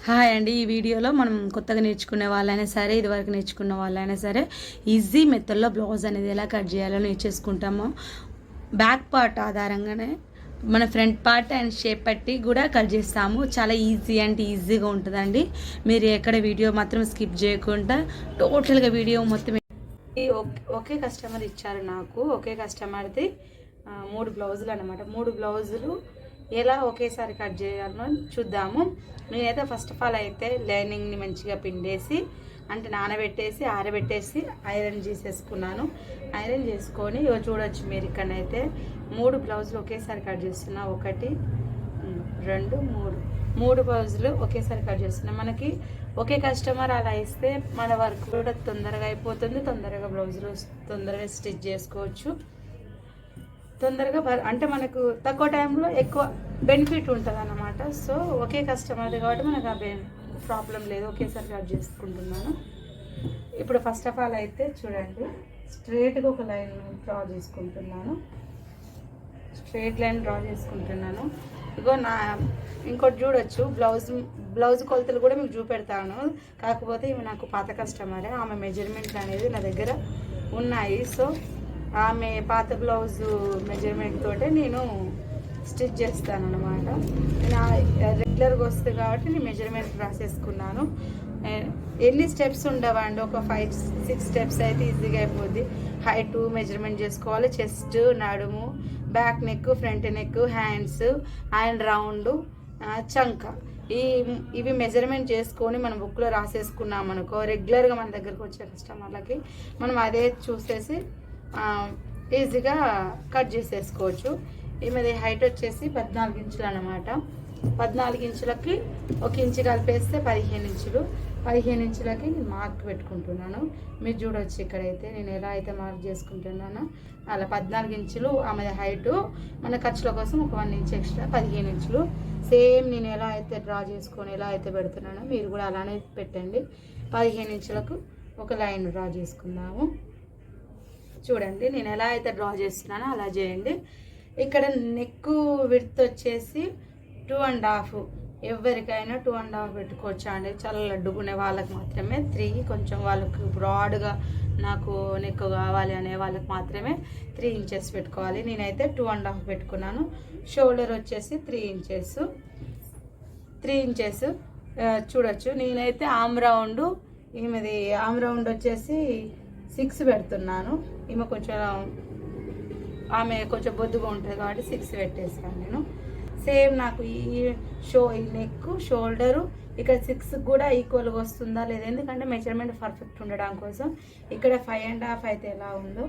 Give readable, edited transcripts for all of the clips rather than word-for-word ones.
Hi అండి. ఈ వీడియోలో మనం కొత్తగా నేర్చుకునే వాళ్ళైనా సరే, ఇదివరకు నేర్చుకున్న వాళ్ళైనా సరే ఈజీ మెథడ్లో బ్లౌజ్ అనేది ఎలా కట్ చేయాలో నేర్చేసుకుంటాము. బ్యాక్ పార్ట్ ఆధారంగానే మన ఫ్రంట్ పార్ట్ అండ్ షేప్ పట్టి కూడా కట్ చేస్తాము. చాలా ఈజీ అంటే ఈజీగా ఉంటుందండి. మీరు ఎక్కడ వీడియో మాత్రం స్కిప్ చేయకుండా టోటల్గా వీడియో మొత్తం ఒకే కస్టమర్ ఇచ్చారు నాకు. ఒకే కస్టమర్ది 3 బ్లౌజులు అనమాట. 3 బ్లౌజులు ఎలా ఒకేసారి కట్ చేయాలో చూద్దాము. నేనైతే ఫస్ట్ ఆఫ్ ఆల్ అయితే లైనింగ్ని మంచిగా పిండేసి అంటే నానబెట్టేసి ఆరబెట్టేసి ఐరన్ చేసేసుకున్నాను. ఐరన్ చేసుకొని చూడొచ్చు మీరు ఇక్కడనైతే 3 బ్లౌజులు ఒకేసారి కట్ చేస్తున్నా. 1 2 3 బ్లౌజులు ఒకేసారి కట్ చేస్తున్నా. మనకి ఒకే కస్టమర్ అలా ఇస్తే మన వర్క్ కూడా తొందరగా అయిపోతుంది. తొందరగా బ్లౌజులు తొందరగా స్టిచ్ చేసుకోవచ్చు. తొందరగా అంటే మనకు తక్కువ టైంలో ఎక్కువ బెనిఫిట్ ఉంటుంది అన్నమాట. సో ఒకే కస్టమర్ది కాబట్టి మనకు ఆ ప్రాబ్లం లేదు. ఒకేసారి కట్ చేసుకుంటున్నాను. ఇప్పుడు ఫస్ట్ ఆఫ్ ఆల్ అయితే చూడండి, స్ట్రైట్గా ఒక లైన్ డ్రా చేసుకుంటున్నాను. స్ట్రైట్ లైన్ డ్రా చేసుకుంటున్నాను. ఇగో ఇంకోటి చూడొచ్చు, బ్లౌజ్ కొలతలు కూడా మీకు చూపెడతాను. కాకపోతే ఇవి నాకు పాత కస్టమరే, ఆమె మెజర్మెంట్ అనేది నా దగ్గర ఉన్నాయి. సో ఆమె పాత బ్లౌజు మెజర్మెంట్ తోటే నేను స్టిచ్ చేస్తాను అనమాట. నేను రెగ్యులర్గా వస్తుంది కాబట్టి నేను మెజర్మెంట్ రాసేసుకున్నాను. ఎన్ని స్టెప్స్ ఉండవండి, ఒక 5-6 స్టెప్స్ అయితే ఈజీగా అయిపోద్ది. హైట్ మెజర్మెంట్ చేసుకోవాలి, చెస్ట్, నడుము, back neck, front neck, hands and round, చంక. ఇవి మెజర్మెంట్ చేసుకొని మనం బుక్లో రాసేసుకున్నాం అనుకో, రెగ్యులర్గా మన దగ్గరకు వచ్చే కస్టమర్లకి మనం అదే చూసేసి ఈజీగా కట్ చేసేసుకోవచ్చు. ఈమెది హైట్ వచ్చేసి 14 ఇంచులు అనమాట. 14 ఇంచులకి 1 ఇంచు కలిపేస్తే 15 ఇంచులు. 15 ఇంచులకి నేను మార్క్ పెట్టుకుంటున్నాను. మీరు చూడవచ్చు ఇక్కడైతే నేను ఎలా అయితే మార్క్ చేసుకుంటున్నానో అలా 14 ఇంచులు ఆమె హైటు. మన ఖర్చుల కోసం ఒక 1 ఇంచ్ ఎక్స్ట్రా 15 ఇంచులు. సేమ్ నేను ఎలా అయితే డ్రా చేసుకొని ఎలా అయితే పెడుతున్నానో మీరు కూడా అలానే పెట్టండి. 15 ఇంచులకు ఒక లైన్ డ్రా చేసుకుందాము. చూడండి నేను ఎలా అయితే డ్రా చేస్తున్నానో అలా చేయండి. ఇక్కడ నెక్ విడ్త్ వచ్చేసి 2.5. ఎవరికైనా 2.5 పెట్టుకోవచ్చా అండి. చాలా లడ్డుకునే వాళ్ళకి మాత్రమే 3, కొంచెం వాళ్ళకి బ్రాడ్గా నాకు నెక్ కావాలి అనే వాళ్ళకి మాత్రమే 3 ఇంచెస్ పెట్టుకోవాలి. నేనైతే 2.5 పెట్టుకున్నాను. షోల్డర్ వచ్చేసి 3 ఇంచెస్. చూడొచ్చు. నేనైతే ఆమ్ రౌండ్, ఈమెది ఆమ్ రౌండ్ వచ్చేసి 6 పెడుతున్నాను. ఆమె కొంచెం బొద్దుగా ఉంటుంది కాబట్టి 6 పెట్టేస్తాను నేను. సేమ్ నాకు ఈ నెక్, షోల్డరు ఇక్కడ 6 కూడా ఈక్వల్గా వస్తుందా లేదా, ఎందుకంటే మెజర్మెంట్ పర్ఫెక్ట్ ఉండడం కోసం. ఇక్కడ 5.5 అయితే ఎలా ఉందో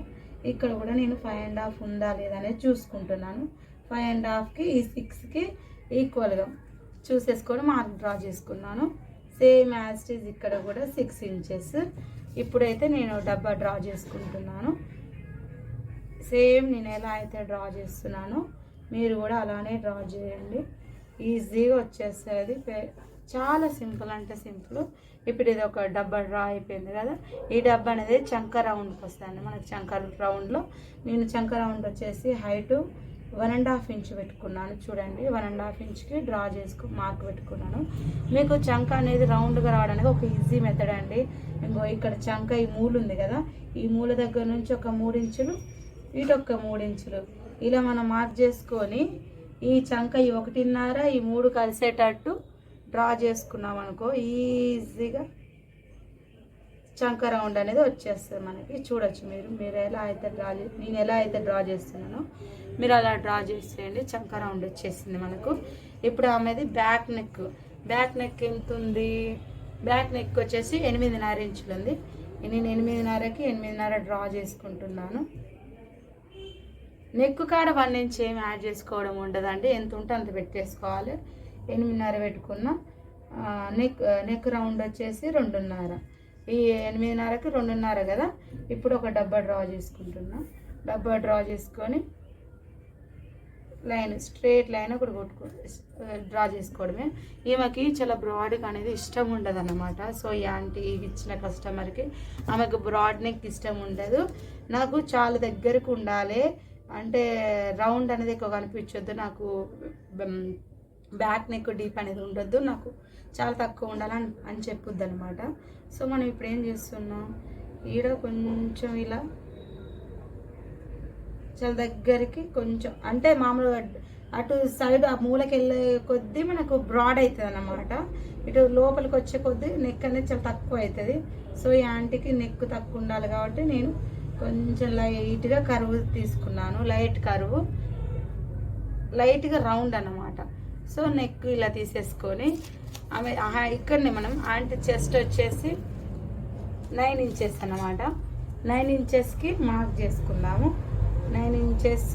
ఇక్కడ కూడా నేను 5.5 ఉందా లేదా అనేది చూసుకుంటున్నాను. 5.5కి ఈ 6కి ఈక్వల్గా చూసేసుకొని మార్క్ డ్రా చేసుకున్నాను. సేమ్ యాజ్ ఇట్ ఈజ్ ఇక్కడ కూడా 6 ఇంచెస్. ఇప్పుడైతే నేను డబ్బా డ్రా చేసుకుంటున్నాను. సేమ్ నేను ఎలా అయితే డ్రా చేస్తున్నానో మీరు కూడా అలానే డ్రా చేయండి. ఈజీగా వచ్చేస్తుంది. చాలా సింపుల్ అంటే సింపుల్. ఇప్పుడు ఇది ఒక డబ్బా డ్రా అయిపోయింది కదా. ఈ డబ్బా అనేది చంక రౌండ్కి వస్తుంది. మనకి చంక రౌండ్లో నేను చంక రౌండ్ వచ్చేసి హైటు 1.5 ఇంచ్ పెట్టుకున్నాను. చూడండి 1.5 ఇంచ్కి డ్రా మార్క్ పెట్టుకున్నాను. మీకు చంక అనేది రౌండ్గా రావడానికి ఒక ఈజీ మెథడ్ అండి. ఇంకో ఇక్కడ చంక ఈ మూల ఉంది కదా, ఈ మూల దగ్గర నుంచి ఒక 3 ఇంచులు, ఇటు ఒక 3 ఇంచులు ఇలా మనం మార్క్ చేసుకొని ఈ చంక ఈ 1.5 ఈ 3 కలిసేటట్టు డ్రా చేసుకున్నాం అనుకో, ఈజీగా చంక రౌండ్ అనేది వచ్చేస్తుంది మనకి. చూడొచ్చు మీరు ఎలా అయితే నేను ఎలా అయితే డ్రా చేస్తున్నానో మీరు అలా డ్రా చేసేయండి. చంక రౌండ్ వచ్చేసింది మనకు. ఇప్పుడు ఆమెది బ్యాక్ నెక్ ఎంత ఉంది, బ్యాక్ నెక్ వచ్చేసి 8.5 ఇంచులు ఉంది. నేను 8.5కి 8.5 డ్రా చేసుకుంటున్నాను. నెక్ కాడ 1 ఇంచ్ ఏమి యాడ్ చేసుకోవడం ఉండదండి. ఎంత ఉంటే అంత పెట్టేసుకోవాలి. 8.5 పెట్టుకున్న. నెక్ రౌండ్ వచ్చేసి 2.5. ఈ 8.5కి 2.5 కదా. ఇప్పుడు ఒక డబ్బా డ్రా చేసుకుంటున్నా. డబ్బా డ్రా చేసుకొని లైన్, స్ట్రైట్ లైన్ ఒకటి డ్రా చేసుకోవడమే. ఈమెకి చాలా బ్రాడ్గా అనేది ఇష్టం ఉండదు అన్నమాట. సో ఈ ఆంటీ ఇచ్చిన కస్టమర్కి ఆమెకు బ్రాడ్ నెక్ ఇష్టం ఉండదు. నాకు చాలా దగ్గరకు ఉండాలి అంటే రౌండ్ అనేది ఎక్కువ కనిపించొద్దు, నాకు బ్యాక్ నెక్ డీప్ అనేది ఉండొద్దు, నాకు చాలా తక్కువ ఉండాలని అని చెప్పుద్ది అనమాట. సో మనం ఇప్పుడు ఏం చేస్తున్నాం, ఈడ కొంచెం ఇలా చాలా దగ్గరికి కొంచెం అంటే మామూలుగా అటు సైడ్ ఆ మూలకి వెళ్ళే కొద్దీ మనకు బ్రాడ్ అవుతుంది అన్నమాట. ఇటు లోపలికి వచ్చే కొద్దీ నెక్ అనేది చాలా తక్కువ అవుతుంది. సో ఈ యాంటీకి నెక్ తక్కువ ఉండాలి కాబట్టి నేను కొంచెం లైట్గా కరువు తీసుకున్నాను. లైట్గా రౌండ్ అన్నమాట. సో నెక్ ఇలా తీసేసుకొని ఆమె ఇక్కడనే మనం యాంటీ చెస్ట్ వచ్చేసి 9 ఇంచెస్ అన్నమాట. 9 ఇంచెస్కి మార్క్ చేసుకుందాము. 9 inches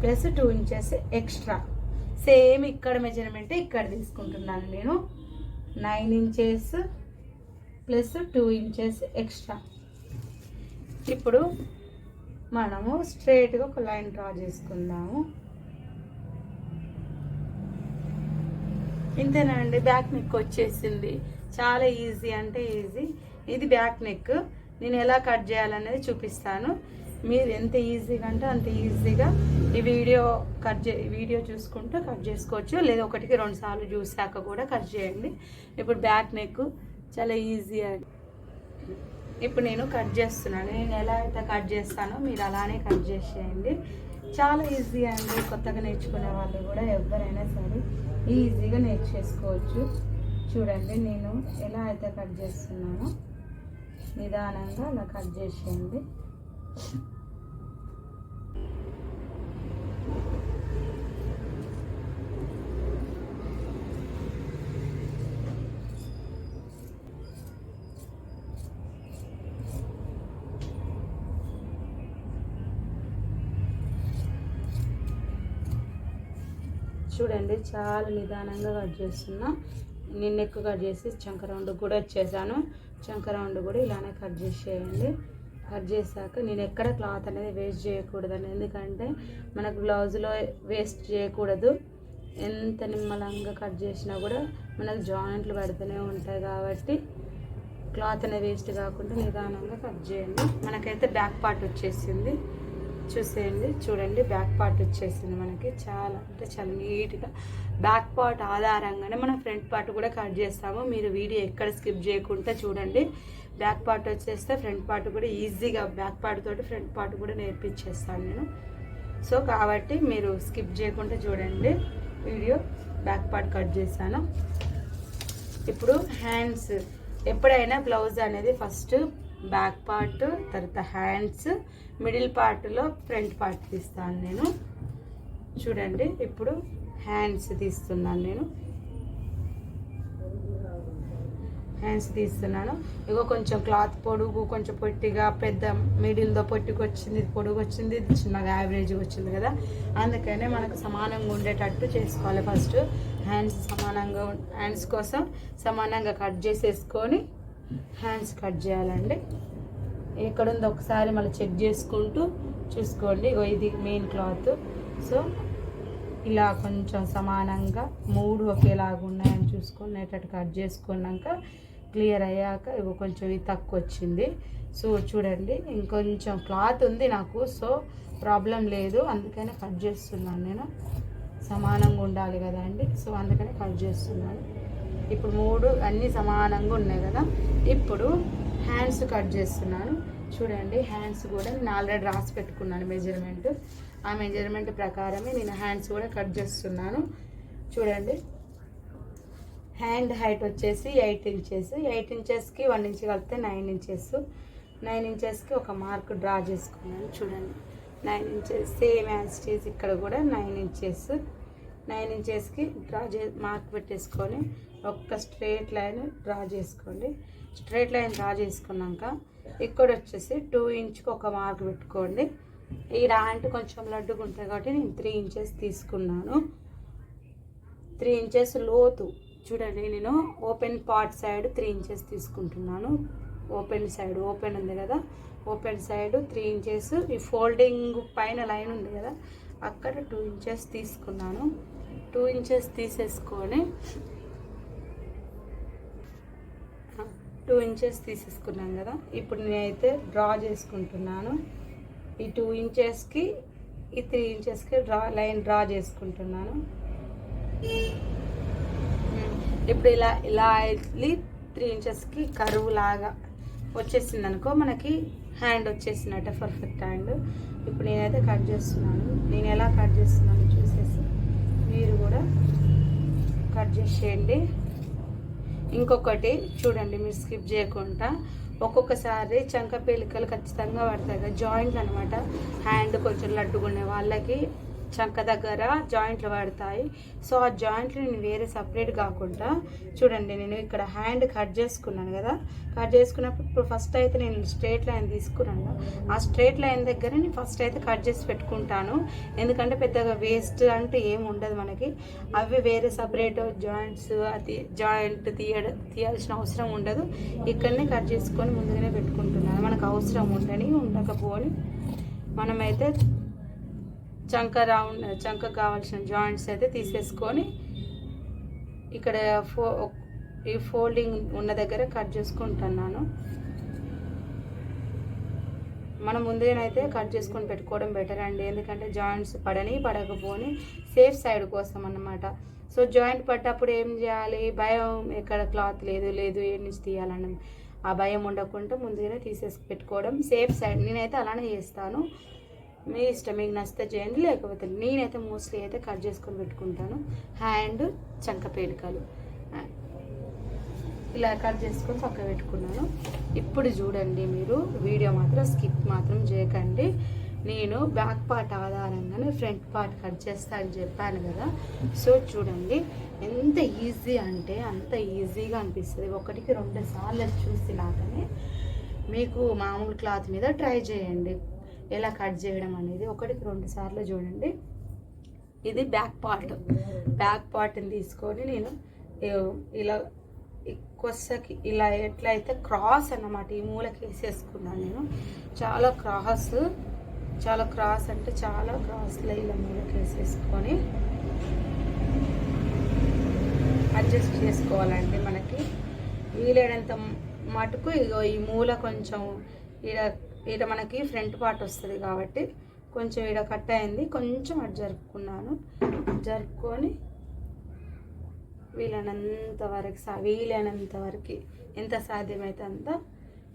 plus 2 inches extra, same ఇక్కడ మెజర్మెంట్ ఇక్కడ తీసుకుంటున్నాను నేను. 9 ఇంచెస్ ప్లస్ 2 ఇంచెస్ ఎక్స్ట్రా. ఇప్పుడు మనము స్ట్రైట్గా ఒక లైన్ డ్రా చేసుకుందాము. ఇంతేనండి, బ్యాక్ నెక్ వచ్చేసింది. చాలా ఈజీ అంటే ఈజీ. ఇది బ్యాక్ నెక్. నేను ఎలా కట్ చేయాలనేది చూపిస్తాను. మీరు ఎంత ఈజీగా అంటే అంత ఈజీగా ఈ వీడియో చూసుకుంటూ కట్ చేసుకోవచ్చు, లేదా 1-2 సార్లు చూసాక కూడా కట్ చేయండి. ఇప్పుడు బ్యాక్ నెక్ చాలా ఈజీ అండి. ఇప్పుడు నేను కట్ చేస్తున్నాను. నేను ఎలా అయితే కట్ చేస్తానో మీరు అలానే కట్ చేసేయండి. చాలా ఈజీ అండి. కొత్తగా నేర్చుకునే వాళ్ళు కూడా ఎవరైనా సరే ఈజీగా నేర్చేసుకోవచ్చు. చూడండి నేను ఎలా అయితే కట్ చేస్తున్నానో నిదానంగా అలా కట్ చేసేయండి. చూడండి చాలా నిదానంగా కట్ చేస్తున్నా. నేను నెక్ కట్ చేసి చంక రౌండ్ కూడా వచ్చేసాను. చంక రౌండ్ కూడా ఇలానే కట్ చేసేయండి. కట్ చేశాక నేను ఎక్కడ క్లాత్ అనేది వేస్ట్ చేయకూడదండి, ఎందుకంటే మనకు బ్లౌజ్లో వేస్ట్ చేయకూడదు. ఎంత నిమ్మలంగా కట్ చేసినా కూడా మనకు జాయింట్లు పడుతూనే ఉంటాయి కాబట్టి క్లాత్ అనేది వేస్ట్ కాకుండా నిదానంగా కట్ చేయండి. మనకైతే బ్యాక్ పార్ట్ వచ్చేసింది, చూసేయండి. చూడండి బ్యాక్ పార్ట్ వచ్చేసింది మనకి. చాలా అంటే చాలా నీట్గా బ్యాక్ పార్ట్ ఆధారంగానే మనం ఫ్రంట్ పార్ట్ కూడా కట్ చేస్తాము. మీరు వీడియో ఎక్కడ స్కిప్ చేయకుండా చూడండి. బ్యాక్ పార్ట్ వచ్చేస్తే ఫ్రంట్ పార్ట్ కూడా ఈజీగా బ్యాక్ పార్ట్ తోటి ఫ్రంట్ పార్ట్ కూడా నేర్పించేస్తాను నేను. సో కాబట్టి మీరు స్కిప్ చేయకుండా చూడండి వీడియో. బ్యాక్ పార్ట్ కట్ చేశాను. ఇప్పుడు హ్యాండ్స్, ఎప్పుడైనా బ్లౌజ్ అనేది ఫస్ట్ బ్యాక్ పార్ట్, తర్వాత హ్యాండ్స్, మిడిల్ పార్ట్లో ఫ్రంట్ పార్ట్ తీస్తాను నేను. చూడండి ఇప్పుడు హ్యాండ్స్ తీస్తున్నాను నేను. హ్యాండ్స్ తీస్తున్నాను. ఇగో కొంచెం క్లాత్ పొడుగు, కొంచెం పొట్టిగా, పెద్ద మిడిల్తో పొట్టికి వచ్చింది, పొడుగు వచ్చింది, చిన్నగా యావరేజ్గా వచ్చింది కదా. అందుకనే మనకు సమానంగా ఉండేటట్టు చేసుకోవాలి. ఫస్ట్ హ్యాండ్స్ కోసం సమానంగా కట్ చేసేసుకొని హ్యాండ్స్ కట్ చేయాలండి. ఎక్కడుందో ఒకసారి మళ్ళీ చెక్ చేసుకుంటూ చూసుకోండి. ఇగో ఇది మెయిన్ క్లాత్. సో ఇలా కొంచెం సమానంగా 3 ఒకేలాగా ఉన్నాయని చూసుకునేటట్టు కట్ చేసుకున్నాక క్లియర్ అయ్యాక ఇగో కొంచెం ఇది తక్కువ వచ్చింది. సో చూడండి ఇంకొంచెం క్లాత్ ఉంది నాకు, సో ప్రాబ్లం లేదు, అందుకనే కట్ చేస్తున్నాను నేను. సమానంగా ఉండాలి కదా అండి, సో అందుకనే కట్ చేస్తున్నాను. ఇప్పుడు 3 అన్నీ సమానంగా ఉన్నాయి కదా. ఇప్పుడు హ్యాండ్స్ కట్ చేస్తున్నాను. చూడండి హ్యాండ్స్ కూడా నేను ఆల్రెడీ రాసి పెట్టుకున్నాను మెజర్మెంట్. ఆ మెజర్మెంట్ ప్రకారమే నేను హ్యాండ్స్ కూడా కట్ చేస్తున్నాను. చూడండి హ్యాండ్ హైట్ వచ్చేసి 8 ఇంచెస్. 8 ఇంచెస్కి 1 ఇంచ్ కలిపితే 9 ఇంచెస్. 9 ఇంచెస్కి ఒక మార్క్ డ్రా చేసుకున్నాను. చూడండి 9 ఇంచెస్ సేమ్ యాజ్ స్టేజ్ ఇక్కడ కూడా 9 ఇంచెస్. 9 ఇంచెస్కి మార్క్ పెట్టేసుకొని ఒక్క స్ట్రైట్ లైన్ డ్రా చేసుకోండి. స్ట్రైట్ లైన్ డ్రా చేసుకున్నాక ఇక్కడ వచ్చేసి 2 ఇంచ్కి ఒక మార్క్ పెట్టుకోండి. ఈ హ్యాండ్ కొంచెం లడ్డుగా ఉంటుంది కాబట్టి నేను 3 ఇంచెస్ తీసుకున్నాను. 3 ఇంచెస్ లోతు. చూడండి నేను ఓపెన్ పార్ట్ సైడ్ 3 ఇంచెస్ తీసుకుంటున్నాను. ఓపెన్ సైడ్ ఓపెన్ ఉంది కదా, ఓపెన్ సైడ్ 3 ఇంచెస్. ఈ ఫోల్డింగ్ పైన లైన్ ఉంది కదా అక్కడ 2 ఇంచెస్ తీసుకున్నాను. 2 ఇంచెస్ తీసేసుకొని 2 ఇంచెస్ తీసేసుకున్నాను కదా. ఇప్పుడు నేనైతే డ్రా చేసుకుంటున్నాను. ఈ 2 ఇంచెస్కి ఈ 3 ఇంచెస్కి లైన్ డ్రా చేసుకుంటున్నాను. ఇప్పుడు ఇలా వెళ్ళి 3 ఇంచెస్కి కరువు లాగా వచ్చేసింది అనుకో, మనకి హ్యాండ్ వచ్చేసినట్టే, పర్ఫెక్ట్ హ్యాండ్. ఇప్పుడు నేనైతే కట్ చేస్తున్నాను. నేను ఎలా కట్ చేస్తున్నాను చూసేసి మీరు కూడా కట్ చేసేయండి. ఇంకొకటి చూడండి, మీరు స్కిప్ చేయకుండా, ఒక్కొక్కసారి చంక పేలికలు ఖచ్చితంగా పడతాయి కదా, జాయింట్లు అనమాట. హ్యాండ్ కొంచెం లడ్డుకునే వాళ్ళకి చంక దగ్గర జాయింట్లు పడతాయి. సో ఆ జాయింట్లు నేను వేరే సపరేట్ కాకుండా చూడండి, నేను ఇక్కడ హ్యాండ్ కట్ చేసుకున్నాను కదా, కట్ చేసుకున్నప్పుడు ఇప్పుడు ఫస్ట్ అయితే నేను స్ట్రైట్ లైన్ తీసుకున్నాను. ఆ స్ట్రైట్ లైన్ దగ్గర నేను ఫస్ట్ అయితే కట్ చేసి పెట్టుకుంటాను. ఎందుకంటే పెద్దగా వేస్ట్ అంటే ఏమి ఉండదు మనకి. అవి వేరే సపరేట్ జాయింట్స్, అది జాయింట్ తీయాల్సిన అవసరం ఉండదు. ఇక్కడనే కట్ చేసుకొని ముందుగానే పెట్టుకుంటున్నాను. మనకు అవసరం ఉండని ఉండకపోని మనమైతే చంక కావాల్సిన జాయింట్స్ అయితే తీసేసుకొని ఇక్కడ ఈ ఫోల్డింగ్ ఉన్న దగ్గర కట్ చేసుకుంటున్నాను. మనం ముందుగానైతే కట్ చేసుకొని పెట్టుకోవడం బెటర్ అండి. ఎందుకంటే జాయింట్స్ పడకపోని సేఫ్ సైడ్ కోసం అన్నమాట. సో జాయింట్ పడ్డప్పుడు ఏం చేయాలి, భయం, ఎక్కడ క్లాత్ లేదు ఏ నుంచి తీయాలని ఆ భయం ఉండకుండా ముందుగానే తీసేసి పెట్టుకోవడం సేఫ్ సైడ్. నేనైతే అలానే చేస్తాను. మీ ఇష్టం, మీకు నచ్చితే చేయండి, లేకపోతే నేనైతే మోస్ట్లీ అయితే కట్ చేసుకొని పెట్టుకుంటాను. హ్యాండ్, చంక పేలికలు ఇలా కట్ చేసుకొని పక్క పెట్టుకున్నాను. ఇప్పుడు చూడండి, మీరు వీడియో మాత్రం స్కిప్ మాత్రం చేయకండి. నేను బ్యాక్ పార్ట్ ఆధారంగానే ఫ్రంట్ పార్ట్ కట్ చేస్తా అని చెప్పాను కదా. సో చూడండి, ఎంత ఈజీ అంటే అంత ఈజీగా అనిపిస్తుంది. 1కి 2 సార్లు చూసినాకనే మీకు మామూలు క్లాత్ మీద ట్రై చేయండి ఎలా కట్ చేయడం అనేది. 1కి 2 సార్లు చూడండి. ఇది బ్యాక్ పార్ట్ని తీసుకొని నేను ఇలా కొసకి ఇలా ఎట్లయితే క్రాస్ అన్నమాట ఈ మూలకి వేసేసుకున్నాను. నేను చాలా క్రాస్ అంటే చాలా క్రాస్లో ఇలా మూలకి వేసేసుకొని అడ్జస్ట్ చేసుకోవాలండి. మనకి వీలైనంత మటుకు ఇగో ఈ మూల కొంచెం ఈడ మనకి ఫ్రంట్ పార్ట్ వస్తుంది కాబట్టి కొంచెం ఈడ కట్ అయింది, కొంచెం అటు జరుపుకొని వీలైనంత వరకు ఎంత సాధ్యమైతే అంత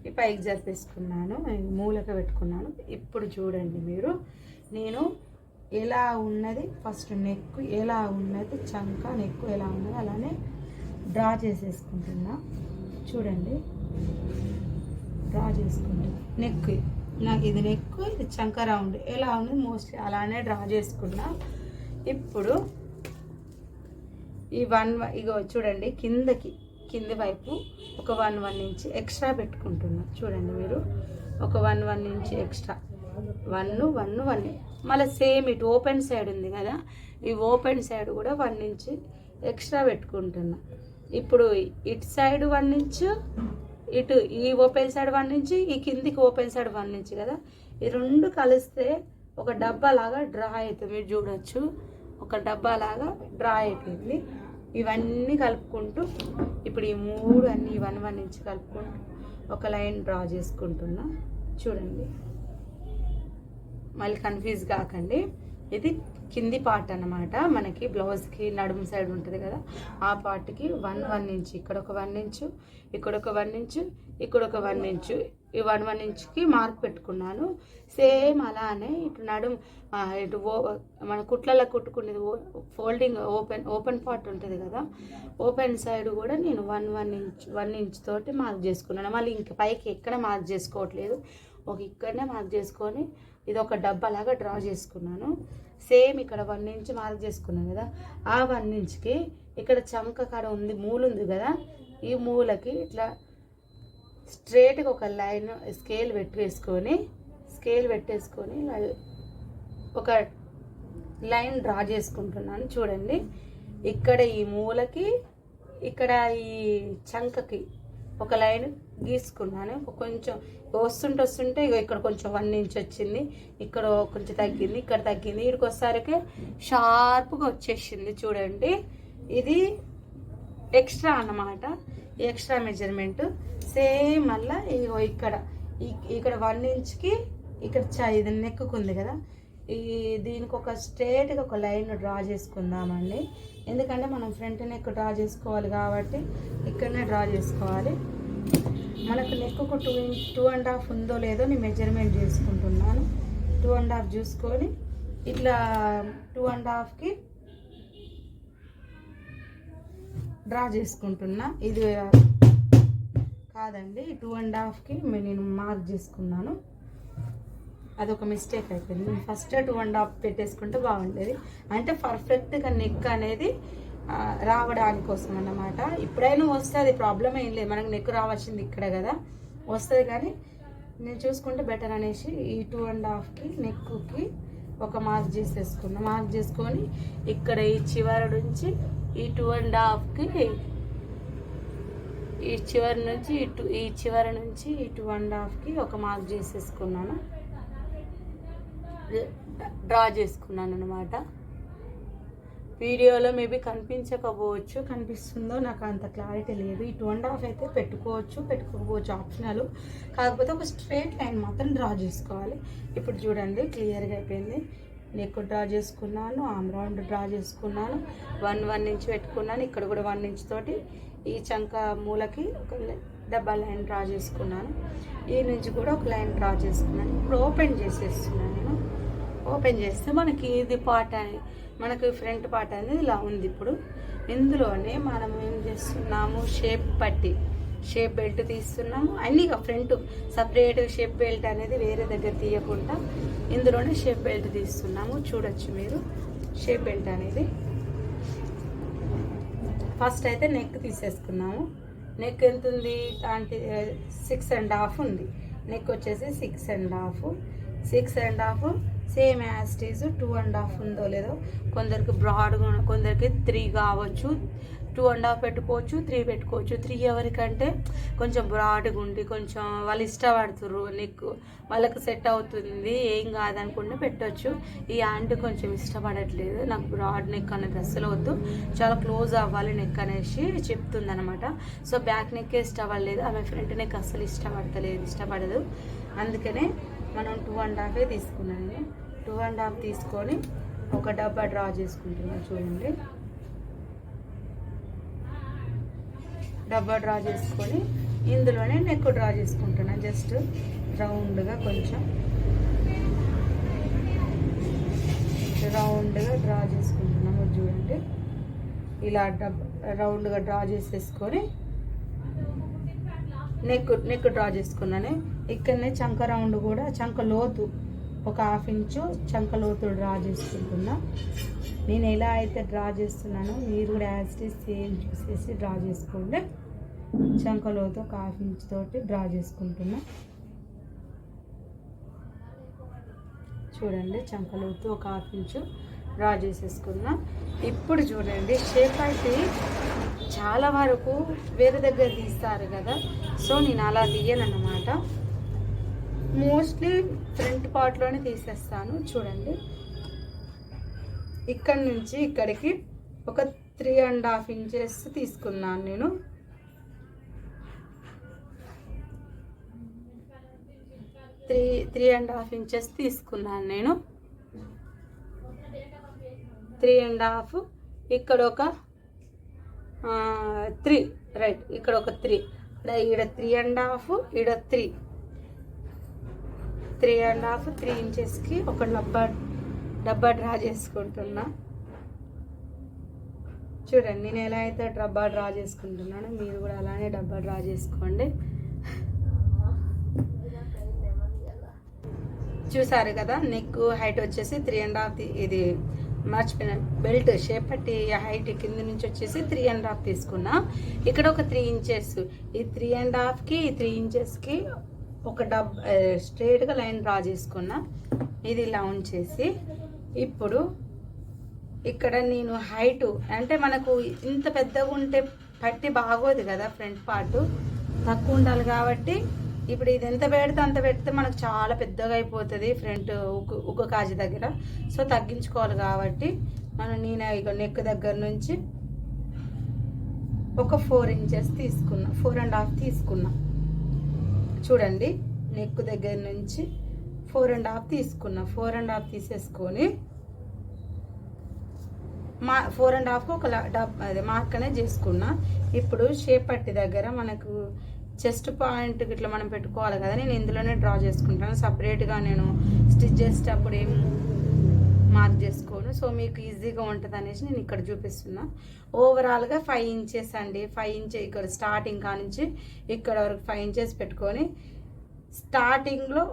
ఈ పైకి జరిపేసుకున్నాను, మూలక పెట్టుకున్నాను. ఇప్పుడు చూడండి మీరు, నేను ఎలా ఉన్నది ఫస్ట్ నెక్ ఎలా ఉన్నది, చంక నెక్ ఎలా ఉన్నది అలానే డ్రా చేసేసుకుంటున్నా. చూడండి, డ్రా చేసుకుంటున్నా. నెక్ నాకు ఇది నెక్, ఇది చంక రౌండ్ ఎలా ఉంది మోస్ట్లీ అలానే డ్రా చేసుకున్నా. ఇప్పుడు ఈ ఇగో చూడండి, కింది వైపు ఒక 1 ఇంచ్ ఎక్స్ట్రా పెట్టుకుంటున్నా. చూడండి మీరు, ఒక 1 ఇంచ్ ఎక్స్ట్రా, 1 మళ్ళీ సేమ్ ఇటు ఓపెన్ సైడ్ ఉంది కదా, ఈ ఓపెన్ సైడ్ కూడా 1 ఇంచ్ ఎక్స్ట్రా పెట్టుకుంటున్నా. ఇప్పుడు ఇటు సైడ్ 1 ఇంచ్, ఇటు ఈ ఓపెన్ సైడ్ 1 ఇంచ్, ఈ కిందికి ఓపెన్ సైడ్ 1 ఇంచ్ కదా, ఈ 2 కలిస్తే ఒక డబ్బా లాగా డ్రా అవుతుంది. మీరు చూడొచ్చు, ఒక డబ్బా లాగా డ్రా అయిపోయింది. ఇవన్నీ కలుపుకుంటూ ఇప్పుడు ఈ 3 అన్నీ 1 ఇంచ్ కలుపుకుంటూ ఒక లైన్ డ్రా చేసుకుంటున్నా. చూడండి, మళ్ళీ కన్ఫ్యూజ్ కాకండి. ఇది కింది పార్ట్ అన్నమాట. మనకి బ్లౌజ్కి నడుము సైడ్ ఉంటుంది కదా, ఆ పార్ట్కి 1 ఇంచ్, ఇక్కడ ఒక 1 ఇంచ్, ఇక్కడ ఒక 1 ఇంచ్, ఇక్కడ ఒక 1 ఇంచ్, ఈ 1 ఇంచ్కి మార్క్ పెట్టుకున్నాను. సేమ్ అలానే ఇటు నడుము ఇటు మన కుట్లలో కుట్టుకునేది ఫోల్డింగ్ ఓపెన్ పార్ట్ ఉంటుంది కదా, ఓపెన్ సైడ్ కూడా నేను 1 ఇంచ్ తోటి మార్క్ చేసుకున్నాను. మళ్ళీ ఇంక పైకి ఎక్కడ మార్క్ చేసుకోవట్లేదు, ఇక్కడనే మార్క్ చేసుకొని ఇది ఒక డబ్బాలాగా డ్రా చేసుకున్నాను. సేమ్ ఇక్కడ 1 ఇంచ్ మార్క్ చేసుకున్నాను కదా, ఆ 1 ఇంచ్కి ఇక్కడ చంక కాడ ఉంది, మూల ఉంది కదా, ఈ మూలకి ఇట్లా స్ట్రేట్గా ఒక లైన్ స్కేల్ పెట్టేసుకొని ఒక లైన్ డ్రా చేసుకుంటున్నాను. చూడండి, ఇక్కడ ఈ మూలకి ఇక్కడ ఈ చంకకి ఒక లైన్ గీసుకున్నాను. కొంచెం వస్తుంటే ఇక్కడ కొంచెం 1 ఇంచ్ వచ్చింది, ఇక్కడ కొంచెం తగ్గింది, ఇక్కడ తగ్గింది, ఇక్కడికి వచ్చేసరికి షార్ప్గా వచ్చేసింది. చూడండి, ఇది ఎక్స్ట్రా అన్నమాట, ఎక్స్ట్రా మెజర్మెంట్. సేమ్ మళ్ళీ ఇక్కడ 1 ఇంచ్కి ఇక్కడ ఇది నెక్కుకుంది కదా, దీనికి ఒక స్ట్రేట్గా ఒక లైన్ డ్రా చేసుకుందామండి. ఎందుకంటే మనం ఫ్రంట్ నెక్ డ్రా చేసుకోవాలి కాబట్టి ఇక్కడనే డ్రా చేసుకోవాలి. మనకు నెక్కు 2.5 ఉందో లేదో నేను మెజర్మెంట్ చేసుకుంటున్నాను. 2.5 చూసుకొని ఇట్లా 2.5కి డ్రా చేసుకుంటున్నా. ఇది కాదండి, 2.5కి నేను మార్క్ చేసుకున్నాను. అదొక మిస్టేక్ అయిపోయింది. నేను ఫస్ట్ 2.5 పెట్టేసుకుంటే బాగుండేది. అంటే పర్ఫెక్ట్గా నెక్ అనేది రావడానికి కోసం అన్నమాట. ఇప్పుడైనా వస్తుంది, ప్రాబ్లం ఏం లేదు. మనకు నెక్ రావాల్సింది ఇక్కడ కదా, వస్తుంది. కానీ నేను చూసుకుంటే బెటర్ అనేసి ఈ 2.5కి నెక్కి ఒక మార్క్ చేసేసుకున్నా. మార్క్ చేసుకొని ఇక్కడ ఈ చివరి నుంచి ఈ 2.5కి ఈ చివరి నుంచి ఈ చివరి నుంచి ఈ 2.5కి ఒక మార్క్ చేసేసుకున్నాను, డ్రా చేసుకున్నాను అనమాట. వీడియోలో మేబీ కనిపించకపోవచ్చు, కనిపిస్తుందో నాకు అంత క్లారిటీ లేదు. ఈ 2.5 అయితే పెట్టుకోవచ్చు, పెట్టుకోకపోవచ్చు, ఆప్షనల్. కాకపోతే ఒక స్ట్రైట్ లైన్ మాత్రం డ్రా చేసుకోవాలి. ఇప్పుడు చూడండి క్లియర్గా అయిపోయింది. నెక్ డ్రా చేసుకున్నాను, ఆమ్ రౌండ్ డ్రా చేసుకున్నాను, 1 ఇంచ్ పెట్టుకున్నాను. ఇక్కడ కూడా 1 ఇంచ్ తోటి ఈ చంక మూలకి ఒక డబల్ లైన్ డ్రా చేసుకున్నాను. ఈ నుంచి కూడా ఒక లైన్ డ్రా చేసుకున్నాను. ఇప్పుడు ఓపెన్ చేసేస్తున్నాను నేను. ఓపెన్ చేస్తే మనకి ఇది పార్ట్ అని, మనకి ఫ్రంట్ పార్ట్ అనేది ఇలా ఉంది. ఇప్పుడు ఇందులోనే మనం ఏం చేస్తున్నాము, షేప్ బెల్ట్ తీస్తున్నాము. అన్నీ ఫ్రంట్ సపరేట్ షేప్ బెల్ట్ అనేది వేరే దగ్గర తీయకుండా ఇందులోనే షేప్ బెల్ట్ తీస్తున్నాము. చూడొచ్చు మీరు షేప్ బెల్ట్ అనేది. ఫస్ట్ అయితే నెక్ తీసేసుకున్నాము. నెక్ ఎంత ఉంది, 6.5 ఉంది. నెక్ వచ్చేసి 6.5 సేమ్ యాజ్ ఇట్ ఈజ్. 2.5 ఉందో లేదో, కొందరికి బ్రాడ్గా, కొందరికి 3 కావచ్చు. 2.5 పెట్టుకోవచ్చు, 3 పెట్టుకోవచ్చు. 3 ఎవరికంటే కొంచెం బ్రాడ్గా ఉండి కొంచెం వాళ్ళు ఇష్టపడుతుర్రు, నెక్ వాళ్ళకి సెట్ అవుతుంది, ఏం కాదనుకుంటే పెట్టవచ్చు. ఈ యాంటీ కొంచెం ఇష్టపడట్లేదు, నాకు బ్రాడ్ నెక్ అనేది అస్సలు వద్దు, చాలా క్లోజ్ అవ్వాలి నెక్ అనేసి చెప్తుంది అనమాట. సో బ్యాక్ నెక్కే ఇష్టపడలేదు, ఆమె ఫ్రంట్ నెక్ అస్సలు ఇష్టపడదు. అందుకనే మనం 2.5 తీసుకున్నాను. నేను 2.5 తీసుకొని ఒక డబ్బా డ్రా చేసుకుంటున్నాను. చూడండి, డబ్బా డ్రా చేసుకొని ఇందులోనే నెక్ డ్రా చేసుకుంటున్నాను. జస్ట్ రౌండ్గా కొంచెం రౌండ్గా డ్రా చేసుకుంటున్నాము. చూడండి, ఇలా రౌండ్గా డ్రా చేసేసుకొని నెక్ డ్రా చేసుకున్నాను. ఇక్కడనే చంక రౌండ్ కూడా, చంక లోతు ఒక 1/2 ఇంచు చంక లోతు డ్రా చేసుకుంటున్నా. నేను ఎలా అయితే డ్రా చేస్తున్నానో మీరు కూడా యాజ్ ఇట్ ఈజ్ సేమ్ చూసేసి డ్రా చేసుకోండి. చంక లోతు ఒక 1/2 ఇంచ్ తోటి డ్రా చేసుకుంటున్నా. చూడండి, చంక లోతు ఒక 1/2 ఇంచు డ్రా చేసేసుకున్నా. ఇప్పుడు చూడండి, షేప్ అయితే చాలా వరకు వేరే దగ్గర తీస్తారు కదా, సో నేను అలా తీయను అన్నమాట. మోస్ట్లీ ఫ్రంట్ పార్ట్లోనే తీసేస్తాను. చూడండి, ఇక్కడ నుంచి ఇక్కడికి ఒక 3.5 ఇంచెస్ తీసుకున్నాను నేను. త్రీ అండ్ హాఫ్ ఇంచెస్ తీసుకున్నాను నేను. 3.5, ఇక్కడ ఒక 3, రైట్, ఇక్కడ ఒక 3, ఈడ 3.5, ఈడ 3.5, 3 ఇంచెస్కి ఒక డబ్బా డ్రా చేసుకుంటున్నా. చూడండి, నేను ఎలా అయితే డబ్బా డ్రా చేసుకుంటున్నానో మీరు కూడా అలానే డబ్బా డ్రా చేసుకోండి. చూసారు కదా, నెక్ హైట్ వచ్చేసి 3.5, ఇది మర్చిపోయిన బెల్ట్ షేప్ పట్టి హైట్ కింద నుంచి వచ్చేసి 3.5 తీసుకున్నా. ఇక్కడ ఒక 3 ఇంచెస్, ఈ 3.5కి 3 ఇంచెస్కి ఒక స్ట్రైట్గా లైన్ డ్రా చేసుకున్నా. ఇది ఇలా ఉంచేసి ఇప్పుడు ఇక్కడ నేను హైట్ అంటే మనకు ఇంత పెద్దగా ఉంటే పట్టి బాగోదు కదా, ఫ్రంట్ పార్ట్ తక్కువ ఉండాలి కాబట్టి ఇప్పుడు ఇది ఎంత పెడితే అంత పెడితే మనకు చాలా పెద్దగా అయిపోతుంది ఫ్రంట్ ఉక్కు కాజు దగ్గర. సో తగ్గించుకోవాలి కాబట్టి నేను ఇక నెక్ దగ్గర నుంచి ఒక 4 ఇంచెస్ తీసుకున్నా, 4.5 తీసుకున్నా. చూడండి, నెక్ దగ్గర నుంచి 4.5 తీసుకున్నా. 4.5 తీసేసుకొని మా 4.5 ఒక అదే మార్క్ అనేది చేసుకున్నా. ఇప్పుడు షేప్ పట్టి దగ్గర మనకు చెస్ట్ పాయింట్ ఇట్లా మనం పెట్టుకోవాలి కదా, నేను ఇందులోనే డ్రా చేసుకుంటాను. సపరేట్గా నేను స్టిచ్ చేసేటప్పుడు ఏం మార్క్ చేసుకోను. సో మీకు ఈజీగా ఉంటుంది అనేసి నేను ఇక్కడ చూపిస్తున్నా. ఓవరాల్గా 5 ఇంచెస్ అండి. 5 ఇంచెస్ ఇక్కడ స్టార్టింగ్ కానించి ఇక్కడ వరకు 5 ఇంచెస్ పెట్టుకొని స్టార్టింగ్లో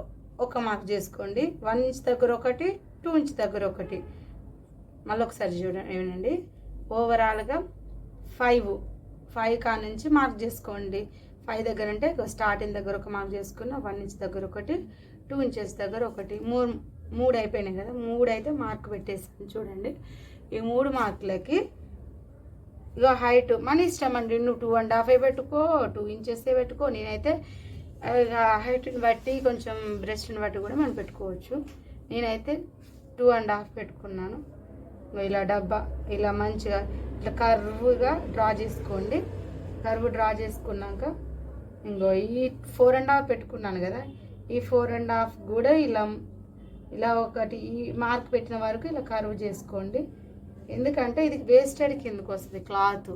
ఒక మార్క్ చేసుకోండి. 1 ఇంచ్ దగ్గర ఒకటి, 2 ఇంచ్ దగ్గర ఒకటి. మళ్ళీ ఒకసారి చూడండి. ఓవరాల్గా 5 కానించి మార్క్ చేసుకోండి. 5 దగ్గర అంటే స్టార్టింగ్ దగ్గర ఒక మార్క్ చేసుకున్న, 1 ఇంచ్ దగ్గర ఒకటి, 2 ఇంచెస్ దగ్గర ఒకటి, మూడు అయిపోయినాయి కదా. 3 అయితే మార్క్ పెట్టేసాను చూడండి. ఈ 3 మార్కులకి ఇక హైట్ మన ఇష్టం అండి. నువ్వు 2.5 పెట్టుకో, 2 ఇంచెస్ పెట్టుకో. నేనైతే హైట్ని బట్టి కొంచెం బ్రెస్ట్ని బట్టి కూడా మనం పెట్టుకోవచ్చు. నేనైతే 2.5 పెట్టుకున్నాను. ఇలా డబ్బా ఇలా మంచిగా ఇట్లా కర్వ్గా డ్రా చేసుకోండి. కర్వ్ డ్రా చేసుకున్నాక ఇంకో ఈ 4.5 పెట్టుకున్నాను కదా, ఈ 4.5 కూడా ఇలా ఒకటి ఈ మార్క్ పెట్టిన వరకు ఇలా కర్వ్ చేసుకోండి. ఎందుకంటే ఇది వేస్టెడ్ కిందకు వస్తుంది, క్లాత్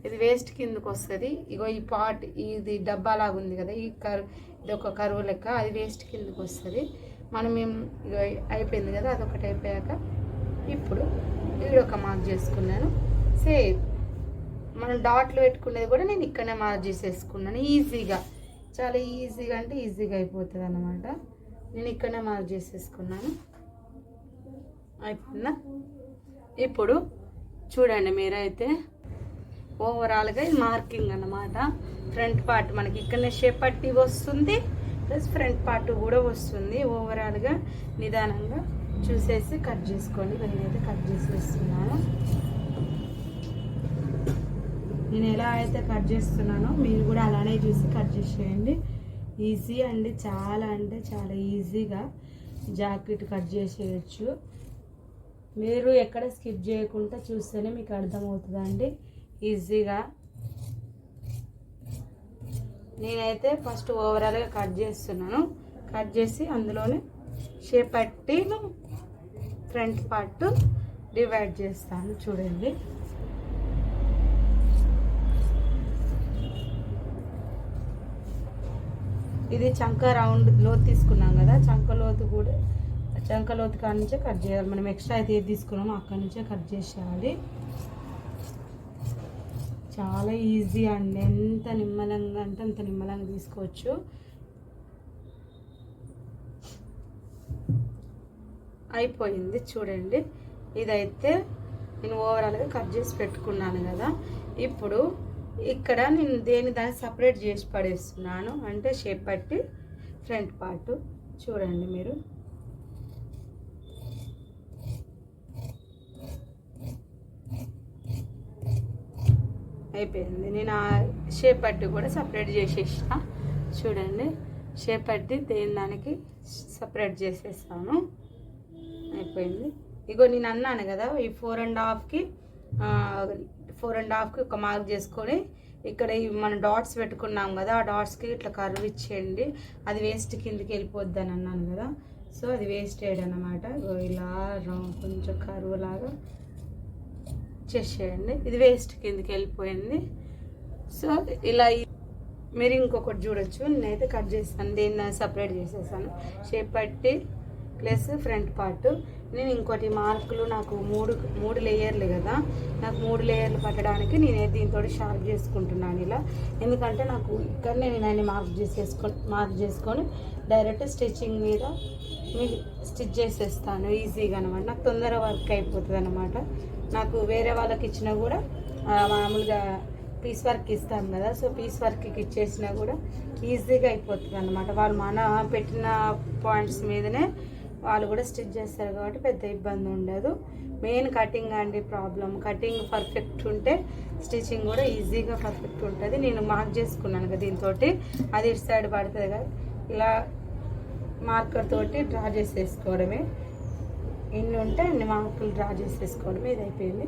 ఇది వేస్ట్ కిందకు వస్తుంది. ఇగో ఈ పార్ట్ ఇది డబ్బా లాగా ఉంది కదా, ఈ ఇది ఒక కర్వ్ లెక్క, అది వేస్ట్ కిందకు వస్తుంది. మనం ఇగో అయిపోయింది కదా, అదొకటి అయిపోయాక ఇప్పుడు ఒక మార్క్ చేసుకున్నాను. సేమ్ మనం డాట్లు పెట్టుకునేది కూడా నేను ఇక్కడనే మార్క్ చేసేసుకున్నాను. ఈజీగా, చాలా ఈజీగా అంటే ఈజీగా అయిపోతుంది అన్నమాట. నేను ఇక్కడనే మార్క్ చేసేసుకున్నాను. అయిపోయిందా? ఇప్పుడు చూడండి, మీరైతే ఓవరాల్గా ఇది మార్కింగ్ అన్నమాట. ఫ్రంట్ పార్ట్ మనకి ఇక్కడనే షేప్ పట్టి వస్తుంది, ప్లస్ ఫ్రంట్ పార్ట్ కూడా వస్తుంది. ఓవరాల్గా నిదానంగా చూసేసి కట్ చేసుకోండి. నేనైతే కట్ చేసేస్తున్నాను. నేను ఎలా అయితే కట్ చేస్తున్నానో మీరు కూడా అలానే చూసి కట్ చేసేయండి. ఈజీ అండి, చాలా అంటే చాలా ఈజీగా జాకెట్ కట్ చేసేయచ్చు. మీరు ఎక్కడ స్కిప్ చేయకుండా చూస్తేనే మీకు అర్థమవుతుందండి ఈజీగా. నేనైతే ఫస్ట్ ఓవరాల్గా కట్ చేస్తున్నాను. కట్ చేసి అందులోనే షేప్ పట్టి ఫ్రంట్ పార్ట్ డివైడ్ చేస్తాను. చూడండి, ఇది చంక రౌండ్ లోతు తీసుకున్నాం కదా, చంక లోతు కాడ నుంచే కట్ చేయాలి. మనం ఎక్స్ట్రా అయితే ఏది తీసుకున్నామో అక్కడి నుంచే కట్ చేసేయాలి. చాలా ఈజీ అండి, ఎంత నిమ్మలంగా అంటే అంత నిమ్మలంగా తీసుకోవచ్చు. అయిపోయింది చూడండి. ఇదైతే నేను ఓవరాల్గా కట్ చేసి పెట్టుకున్నాను కదా. ఇప్పుడు ఇక్కడ నేను దాన్ని సపరేట్ చేసి పడేస్తున్నాను, అంటే షేప్ పట్టి ఫ్రంట్ పార్ట్. చూడండి మీరు, అయిపోయింది. నేను ఆ షేప్ పట్టి కూడా సపరేట్ చేసేసిన. చూడండి, షేప్ పట్టి దానికి సపరేట్ చేసేస్తాను. అయిపోయింది. ఇగో నేను అన్నాను కదా, ఈ 4.5కి ఒక మార్క్ చేసుకొని ఇక్కడ మనం డాట్స్ పెట్టుకున్నాం కదా, ఆ డాట్స్కి ఇట్లా కర్వ్ ఇచ్చేయండి. అది వేస్ట్ కిందకి వెళ్ళిపోద్ది అని అన్నాను కదా, సో అది వేస్టెడ్ అనమాట. ఇలా కొంచెం కర్వ్ లాగా చేసేయండి. ఇది వేస్ట్ కిందకి వెళ్ళిపోయింది. సో ఇలా మీరు ఇంకొకటి చూడొచ్చు. నేనైతే కట్ చేస్తాను, దీన్ని సపరేట్ చేసేసాను. షేప్ పట్టి ప్లస్ ఫ్రంట్ పార్ట్. నేను ఇంకోటి మార్కులు నాకు మూడు లేయర్లు కదా, నాకు 3 లేయర్లు పట్టడానికి నేను దీంతో షార్ప్ చేసుకుంటున్నాను ఇలా. ఎందుకంటే నాకు ఇక్కడనే నేను అన్ని మార్క్ చేసుకొని డైరెక్ట్ స్టిచ్చింగ్ మీద స్టిచ్ చేసేస్తాను ఈజీగా అనమాట. నాకు తొందరగా వర్క్ అయిపోతుంది అనమాట. నాకు వేరే వాళ్ళకి ఇచ్చినా కూడా మామూలుగా పీస్ వర్క్ ఇస్తాం కదా, సో పీస్ వర్క్కి ఇచ్చేసినా కూడా ఈజీగా అయిపోతుంది అనమాట. వాళ్ళు మన పెట్టిన పాయింట్స్ మీదనే వాళ్ళు కూడా స్టిచ్ చేస్తారు కాబట్టి పెద్ద ఇబ్బంది ఉండదు. మెయిన్ కటింగ్ అండి ప్రాబ్లం. కటింగ్ పర్ఫెక్ట్ ఉంటే స్టిచ్చింగ్ కూడా ఈజీగా పర్ఫెక్ట్ ఉంటుంది. నేను మార్క్ చేసుకున్నాను కదా దీంతో, అది ఇటు సైడ్ పడుతుంది కదా, ఇలా మార్కర్ తోటి డ్రా చేసేసుకోవడమే. ఎన్ని ఉంటే అన్ని మార్కులు డ్రా చేసేసుకోవడమే. ఇది అయిపోయింది.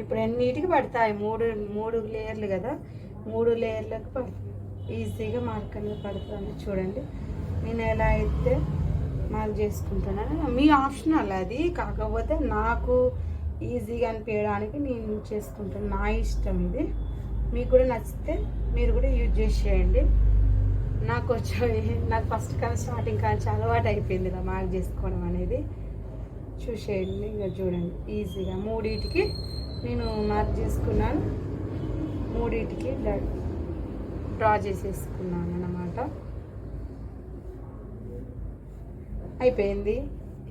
ఇప్పుడు ఎన్నిటికి పడతాయి, మూడు లేయర్లు కదా, 3 లేయర్లకు పడుతుంది ఈజీగా. మార్క్ అనేది పడుతుంది. చూడండి, నేను ఎలా అయితే మార్క్ చేసుకుంటున్నాను. మీ ఆప్షనల్ అది, కాకపోతే నాకు ఈజీగా అనిపించడానికి నేను యూజ్ చేసుకుంటాను. నా ఇష్టం ఇది. మీకు కూడా నచ్చితే మీరు కూడా యూజ్ చేసేయండి. నాకు ఫస్ట్ కానీ స్టార్టింగ్ కానీ అలవాటు అయిపోయింది ఇలా మార్క్ చేసుకోవడం అనేది. చూసేయండి, ఇంకా చూడండి ఈజీగా మూడింటికి నేను మార్క్ చేసుకున్నాను. మూడింటికి డ్రా చేసేసుకున్నాను అన్నమాట. అయిపోయింది.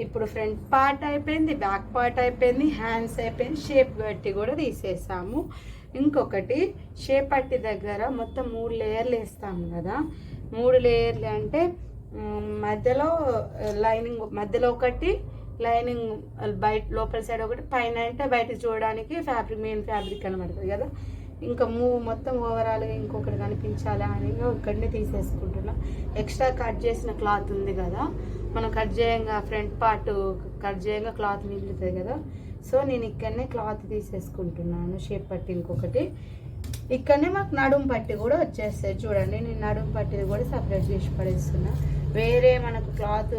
ఇప్పుడు ఫ్రంట్ పార్ట్ అయిపోయింది, బ్యాక్ పార్ట్ అయిపోయింది, హ్యాండ్స్ అయిపోయింది, షేప్ పట్టి కూడా తీసేసాము. ఇంకొకటి షేప్ పట్టి దగ్గర మొత్తం 3 లేయర్లు వేస్తాము కదా. 3 లేయర్లు అంటే మధ్యలో లైనింగ్, మధ్యలో ఒకటి లైనింగ్, బయట లోపల సైడ్ ఒకటి, పైన అంటే బయటకు చూడడానికి మెయిన్ ఫ్యాబ్రిక్ కనబడుతుంది కదా. ఇంకా మొత్తం ఓవరాల్గా ఇంకొకటి కనిపించాలి అని ఇక్కడనే తీసేసుకుంటున్నా. ఎక్స్ట్రా కట్ చేసిన క్లాత్ ఉంది కదా, మనం కట్ చేయంగా ఫ్రంట్ పార్ట్ కట్ చేయంగా క్లాత్ మిగులుతుంది కదా. సో నేను ఇక్కడనే క్లాత్ తీసేసుకుంటున్నాను. షేప్ పట్టి ఇంకొకటి ఇక్కడనే మాకు నడుము పట్టి కూడా వచ్చేస్తాయి. చూడండి, నేను నడుము పట్టిది కూడా సపరేట్ చేసి పడేస్తున్నా. వేరే మనకు క్లాత్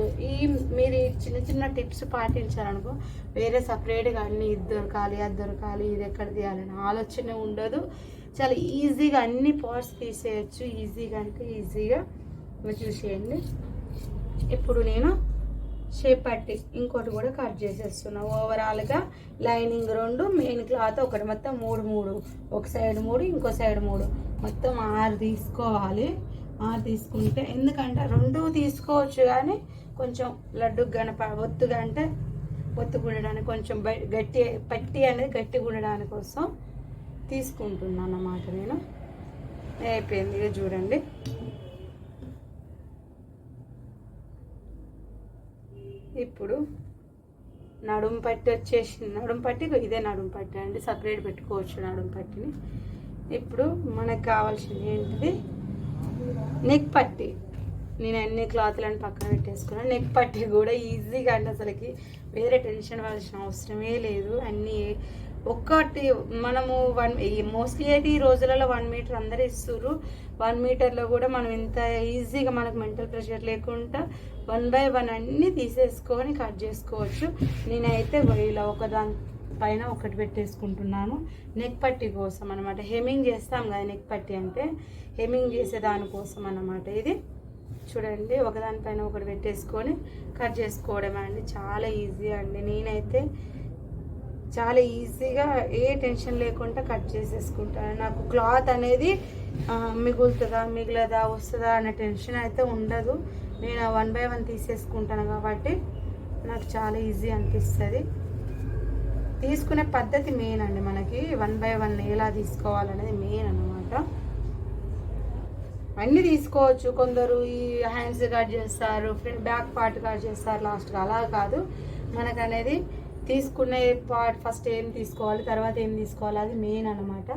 మీరు చిన్న చిన్న టిప్స్ పాటించాలనుకో వేరే సపరేట్గా అన్నీ ఇది దొరకాలి అది దొరకాలి ఇది ఎక్కడ తీయాలని ఆలోచన ఉండదు. చాలా ఈజీగా అన్ని పార్ట్స్ తీసేయచ్చు. ఈజీగా అంటే ఈజీగా చూసేయండి. ఇప్పుడు నేను షేప్ పట్టి ఇంకోటి కూడా కట్ చేసేస్తున్నా. ఓవరాల్గా లైనింగ్ 2, మెయిన్ క్లాత్ ఒకటి, మొత్తం 3 ఒక సైడ్ 3 ఇంకో సైడ్ 3 మొత్తం 6 తీసుకోవాలి. 6 తీసుకుంటే ఎందుకంటే 2 తీసుకోవచ్చు కానీ కొంచెం లడ్డుగా ఒత్తుగా అంటే ఒత్తుగా ఉండడానికి కొంచెం గట్టి పట్టి అనేది గట్టిగా ఉండడానికి కోసం తీసుకుంటున్నాను అన్నమాట నేను. అయిపోయింది. ఇక చూడండి, ఇప్పుడు నడుము పట్టి వచ్చేసింది. నడుము పట్టి ఇదే నడుము పట్టి అండి, సపరేట్ పెట్టుకోవచ్చు నడుము పట్టిని. ఇప్పుడు మనకు కావాల్సింది ఏంటిది, నెక్ పట్టి. నేను అన్ని క్లాత్లను పక్కన పెట్టేసుకున్నాను. నెక్ పట్టి కూడా ఈజీగా అంటే అసలుకి వేరే టెన్షన్ పడాల్సిన అవసరమే లేదు. అన్నీ ఒక్కటి మనము మోస్ట్లీ అయితే ఈ రోజులలో 1 మీటర్ అందరూ ఇస్తుర్రు. 1 మీటర్లో కూడా మనం ఇంత ఈజీగా మనకు మెంటల్ ప్రెషర్ లేకుండా 1 by 1 అన్నీ తీసేసుకొని కట్ చేసుకోవచ్చు. నేనైతే ఇలా ఒకదాని పైన ఒకటి పెట్టేసుకుంటున్నాను నెక్ పట్టి కోసం అనమాట. హెమ్మింగ్ చేస్తాం కదా నెక్ పట్టి అంటే, హెమ్మింగ్ చేసే దానికోసం అన్నమాట ఇది. చూడండి, ఒకదానిపైన ఒకటి పెట్టేసుకొని కట్ చేసుకోవడమే అండి. చాలా ఈజీ అండి. నేనైతే చాలా ఈజీగా ఏ టెన్షన్ లేకుండా కట్ చేసేసుకుంటాను. నాకు క్లాత్ అనేది మిగులుతుందా మిగలదా వస్తుందా అనే టెన్షన్ అయితే ఉండదు. నేను 1 by 1 తీసేసుకుంటాను కాబట్టి నాకు చాలా ఈజీ అనిపిస్తుంది. తీసుకునే పద్ధతి మెయిన్ అండి. మనకి 1 by 1 ఎలా తీసుకోవాలనేది మెయిన్ అన్నమాట. అన్నీ తీసుకోవచ్చు. కొందరు ఈ హ్యాండ్స్ కట్ చేస్తారు, బ్యాక్ పార్ట్ కట్ చేస్తారు లాస్ట్గా. అలా కాదు, మనకు అనేది తీసుకునే పార్ట్ ఫస్ట్ ఏం తీసుకోవాలి తర్వాత ఏం తీసుకోవాలి అది మెయిన్ అనమాట.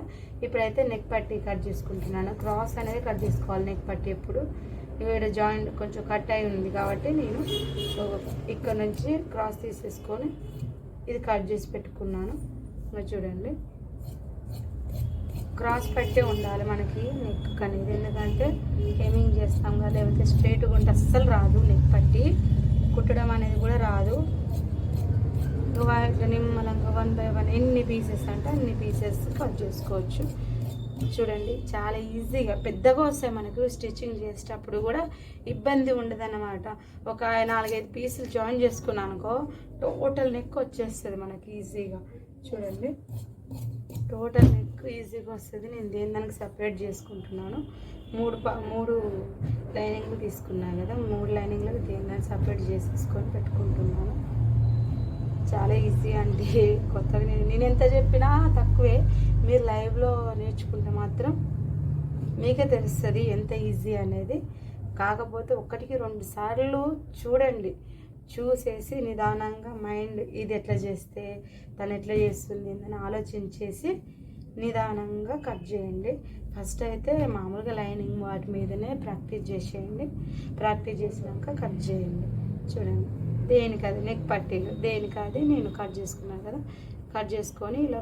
ఇప్పుడైతే నెక్ పట్టి కట్ చేసుకుంటున్నాను. క్రాస్ అనేది కట్ చేసుకోవాలి నెక్ పట్టి ఎప్పుడు. ఇక్కడ జాయింట్ కొంచెం కట్ అయి ఉంది కాబట్టి నేను ఇక్కడ నుంచి క్రాస్ తీసేసుకొని ఇది కట్ చేసి పెట్టుకున్నాను. చూడండి, క్రాస్ పట్టే ఉండాలి మనకి నెక్ అనేది. ఎందుకంటే హెమ్మింగ్ చేస్తాం కదా, లేకపోతే స్ట్రైట్గా ఉంటే అస్సలు రాదు. నెక్ పట్టి కుట్టడం అనేది కూడా రాదు. నిమ్మలంగా 1 by 1 ఎన్ని పీసెస్ అంటే అన్ని పీసెస్ కట్ చేసుకోవచ్చు. చూడండి, చాలా ఈజీగా పెద్దగా వస్తాయి మనకు. స్టిచ్చింగ్ చేసేటప్పుడు కూడా ఇబ్బంది ఉండదు అన్నమాట. ఒక 4-5 పీసులు జాయిన్ చేసుకున్నాను అనుకో, టోటల్ నెక్ వచ్చేస్తుంది మనకి ఈజీగా. చూడండి, టోటల్ నెక్ ఈజీగా వస్తుంది. నేను దానికి సపరేట్ చేసుకుంటున్నాను. 3 లైనింగ్లు తీసుకున్నాను కదా, 3 లైనింగ్లకు దాన్ని సపరేట్ చేసేసుకొని పెట్టుకుంటున్నాను. చాలా ఈజీ అండి. కొత్తగా నేను ఎంత చెప్పినా తక్కువే. మీరు లైవ్లో నేర్చుకుంటే మాత్రం మీకే తెలుస్తుంది ఎంత ఈజీ అనేది. కాకపోతే 1-2 సార్లు చూడండి, చూసేసి నిదానంగా మైండ్ ఇది ఎట్లా చేస్తే తను ఎట్లా చేస్తుంది అని ఆలోచించేసి నిదానంగా కట్ చేయండి. ఫస్ట్ అయితే మామూలుగా లైనింగ్ వాటి మీదనే ప్రాక్టీస్ చేసేయండి. ప్రాక్టీస్ చేసినాక కట్ చేయండి. చూడండి, దేనికది నెక్ పట్టి దేనికది నేను కట్ చేసుకున్నాను కదా. కట్ చేసుకొని ఇలా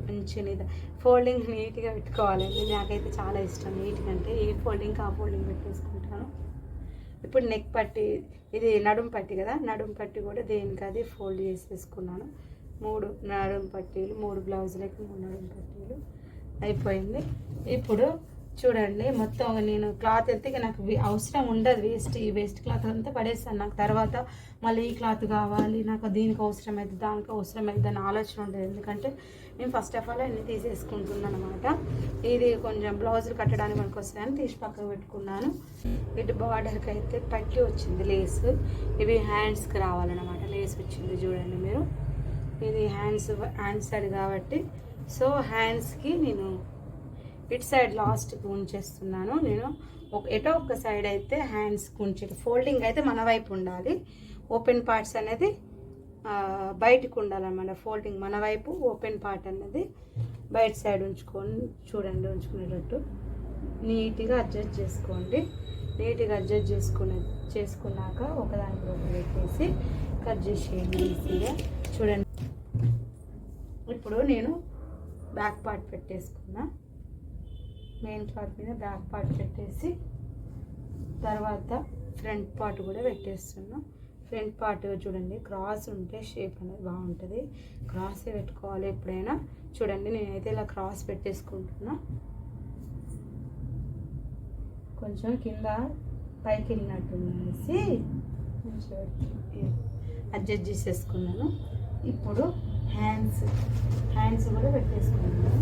మంచిగా ఫోల్డింగ్ నీట్గా పెట్టుకోవాలండి. నాకైతే చాలా ఇష్టం నీట్గా, అంటే ఏ ఫోల్డింగ్ ఆ ఫోల్డింగ్ పెట్టేసుకుంటాను. ఇప్పుడు నెక్ పట్టి ఇది నడుము పట్టి కదా, నడుము పట్టి కూడా దేనికది ఫోల్డ్ చేసేసుకున్నాను. 3 నడుము పట్టీలు, 3 బ్లౌజులకి 3 నడుము పట్టీలు అయిపోయింది. ఇప్పుడు చూడండి, మొత్తం నేను క్లాత్ ఎత్తికి నాకు అవసరం ఉండదు, ఈ వేస్ట్ క్లాత్ అంతా పడేస్తాను. నాకు తర్వాత మళ్ళీ ఈ క్లాత్ కావాలి, నాకు దీనికి అవసరం అవుతుంది, దానికి అవసరం అవుతుంది అని ఆలోచన ఉండదు. ఎందుకంటే నేను ఫస్ట్ ఆఫ్ ఆల్ అన్నీ తీసేసుకుంటున్నాను అనమాట. ఇది కొంచెం బ్లౌజులు కట్టడానికి మనకు వస్తాయని తీసి పక్కకు పెట్టుకున్నాను. ఇటు బార్డర్కి అయితే పట్టి వచ్చింది లేస్, ఇవి హ్యాండ్స్కి రావాలన్నమాట. లేస్ వచ్చింది చూడండి మీరు, ఇది హ్యాండ్స్ సైడ్ కాబట్టి, సో హ్యాండ్స్కి నేను ఇటు సైడ్ లాస్ట్కి ఉంచేస్తున్నాను. నేను ఎటో ఒక సైడ్ అయితే హ్యాండ్స్కి ఉంచే ఫోల్డింగ్ అయితే మన వైపు ఉండాలి, ఓపెన్ పార్ట్స్ అనేది బయటకు ఉండాలన్నమాట. ఫోల్డింగ్ మన వైపు, ఓపెన్ పార్ట్ అనేది బయట సైడ్ ఉంచుకొని చూడండి, ఉంచుకునేటట్టు నీట్గా అడ్జస్ట్ చేసుకోండి. నీట్గా అడ్జస్ట్ చేసుకున్నాక ఒకదానికి ఒకటి పెట్టేసి కట్ చేసేయండి ఈజీగా. చూడండి, ఇప్పుడు నేను బ్యాక్ పార్ట్ పెట్టేసుకున్నా, మెయిన్ క్లాత్ మీద బ్యాక్ పార్ట్ పెట్టేసి తర్వాత ఫ్రంట్ పార్ట్ కూడా పెట్టేస్తున్నా. ఫ్రంట్ పార్ట్ చూడండి, క్రాస్ ఉంటే షేప్ అనేది బాగుంటుంది, క్రాసే పెట్టుకోవాలి ఎప్పుడైనా. చూడండి, నేనైతే ఇలా క్రాస్ పెట్టేసుకుంటున్నా. కొంచెం కింద పైకి వెళ్ళినట్టుందనేసి అడ్జస్ట్ చేసేసుకున్నాను. ఇప్పుడు హ్యాండ్స్ కూడా పెట్టేసుకున్నాను.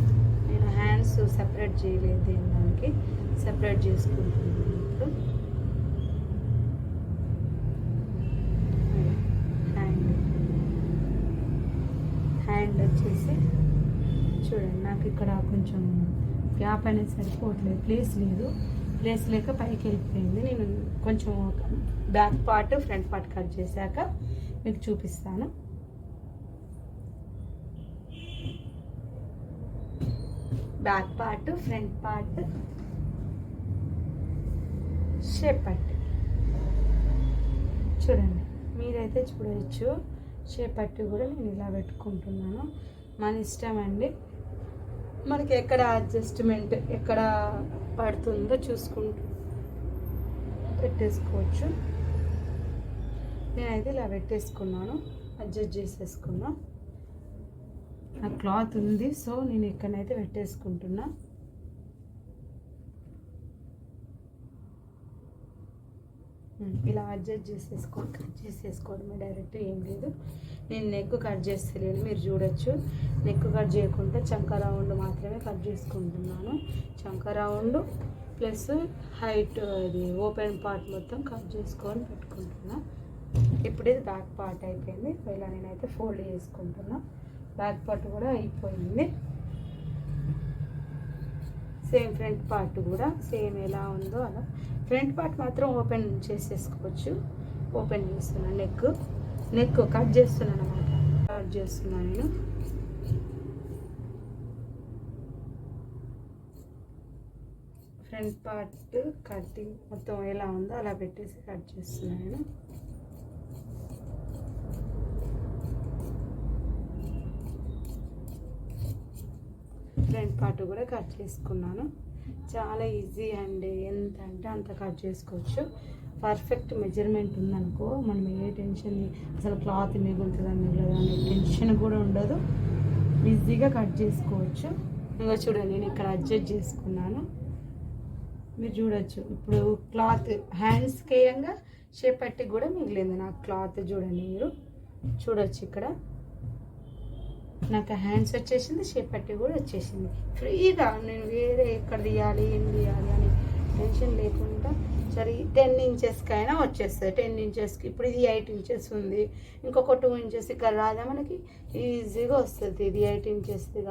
నేను హ్యాండ్స్ సెపరేట్ చేయలేదు, దానికి సెపరేట్ చేసుకుంటున్నాను. ఇప్పుడు హ్యాండ్ వచ్చేసి చూడండి, నాకు ఇక్కడ కొంచెం గ్యాప్ అనేది సరిపోవట్లేదు, ప్లేస్ లేక పైకి వెళ్ళిపోయింది. నేను కొంచెం back part front part cut చేశాక మీకు చూపిస్తాను. Back part, front part, shape పట్టు చూడండి, మీరైతే చూడవచ్చు. షేప్ పట్టు కూడా నేను ఇలా పెట్టుకుంటున్నాను, మన ఇష్టం అండి. మనకి ఎక్కడ అడ్జస్ట్మెంట్ ఎక్కడ పడుతుందో చూసుకుంటూ పెట్టేసుకోవచ్చు. నేనైతే ఇలా పెట్టేసుకున్నాను, అడ్జస్ట్ చేసేసుకున్నా. ఆ క్లాత్ ఉంది, సో నేను ఇక్కడనైతే పెట్టేసుకుంటున్నా. ఇలా అడ్జస్ట్ చేసేసుకొని కట్ చేసేసుకోవడమే, డైరెక్ట్ ఏం లేదు. నేను నెక్ కట్ చేస్తలేను, మీరు చూడొచ్చు. నెక్ కట్ చేయకుండా చంక రౌండ్ మాత్రమే కట్ చేసుకుంటున్నాను. చంక రౌండ్ ప్లస్ హైట్, అది ఓపెన్ పార్ట్ మొత్తం కట్ చేసుకొని పెట్టుకుంటున్నా. ఇప్పుడు ఇది బ్యాక్ పార్ట్ అయిపోయింది. ఇలా నేనైతే ఫోల్డ్ చేసుకుంటున్నా. బ్యాక్ పార్ట్ కూడా అయిపోయింది. సేమ్ ఫ్రంట్ పార్ట్ కూడా సేమ్ ఎలా ఉందో అలా. ఫ్రంట్ పార్ట్ మాత్రం ఓపెన్ చేసేసుకోవచ్చు. ఓపెన్ చేస్తున్నాను, నెక్ కట్ చేస్తున్నాను అన్నమాట. కట్ చేస్తున్నాను నేను. ఫ్రంట్ పార్ట్ కటింగ్ మొత్తం ఎలా ఉందో అలా పెట్టేసి కట్ చేస్తున్నాను నేను. ఫ్రంట్ పార్ట్ కూడా కట్ చేసుకున్నాను. చాలా ఈజీ అండి, ఎంత అంటే అంత కట్ చేసుకోవచ్చు. పర్ఫెక్ట్ మెజర్మెంట్ ఉందనుకో, మనం ఏ టెన్షన్, అసలు క్లాత్ మిగులుతుందా మిగలదా అనే టెన్షన్ కూడా ఉండదు, ఈజీగా కట్ చేసుకోవచ్చు. ఇంకా చూడండి, నేను ఇక్కడ అడ్జస్ట్ చేసుకున్నాను, మీరు చూడొచ్చు. ఇప్పుడు క్లాత్ హ్యాండ్స్కి వేయంగా షేప్ పట్టి కూడా మిగిలింది నాకు క్లాత్. చూడండి, మీరు చూడొచ్చు, ఇక్కడ నాకు హ్యాండ్స్ వచ్చేసింది, షేప్ పట్టి కూడా వచ్చేసింది. ఫ్రీగా నేను వేరే ఎక్కడ తీయాలి ఏం తీయాలి అని టెన్షన్ లేకుండా సరే 10 ఇంచెస్కి అయినా వచ్చేస్తుంది. 10 ఇంచెస్కి ఇప్పుడు ఇది 8 ఇంచెస్ ఉంది, ఇంకొక 2 ఇంచెస్ ఇక్కడ రాదా మనకి ఈజీగా వస్తుంది. ఇది 8 ఇంచెస్ది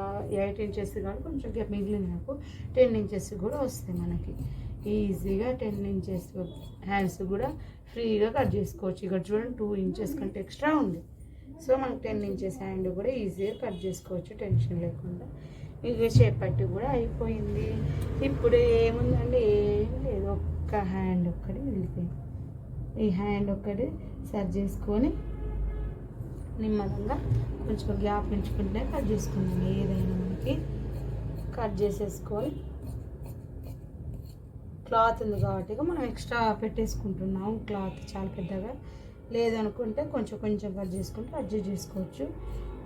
కాబట్టి కొంచెం గ్యాప్ మిగిలింది నాకు. 10 ఇంచెస్ కూడా వస్తాయి మనకి ఈజీగా. 10 ఇంచెస్ హ్యాండ్స్ కూడా ఫ్రీగా కట్ చేసుకోవచ్చు. ఇక్కడ చూడండి, 2 ఇంచెస్ కంటే ఎక్స్ట్రా ఉంది. సో మనకు 10 ఇంచెస్ హ్యాండ్ కూడా ఈజీగా కట్ చేసుకోవచ్చు టెన్షన్ లేకుండా. ఇక షేప్ పట్టి కూడా అయిపోయింది. ఇప్పుడు ఏముందండి, ఏం లేదు, ఒక్క హ్యాండ్ ఒక్కటి మిగిలిపోయింది. ఈ హ్యాండ్ ఒక్కటి సరి చేసుకొని నిమ్మలంగా కొంచెం గ్యాప్ ఉంచుకుంటే కట్ చేసుకుందాం. ఏదైనా మనకి కట్ చేసేసుకొని, క్లాత్ ఉంది కాబట్టి మనం ఎక్స్ట్రా పెట్టేసుకుంటున్నాం. క్లాత్ చాలా పెద్దగా లేదనుకుంటే కొంచెం కట్ చేసుకుంటే అడ్జస్ట్ చేసుకోవచ్చు.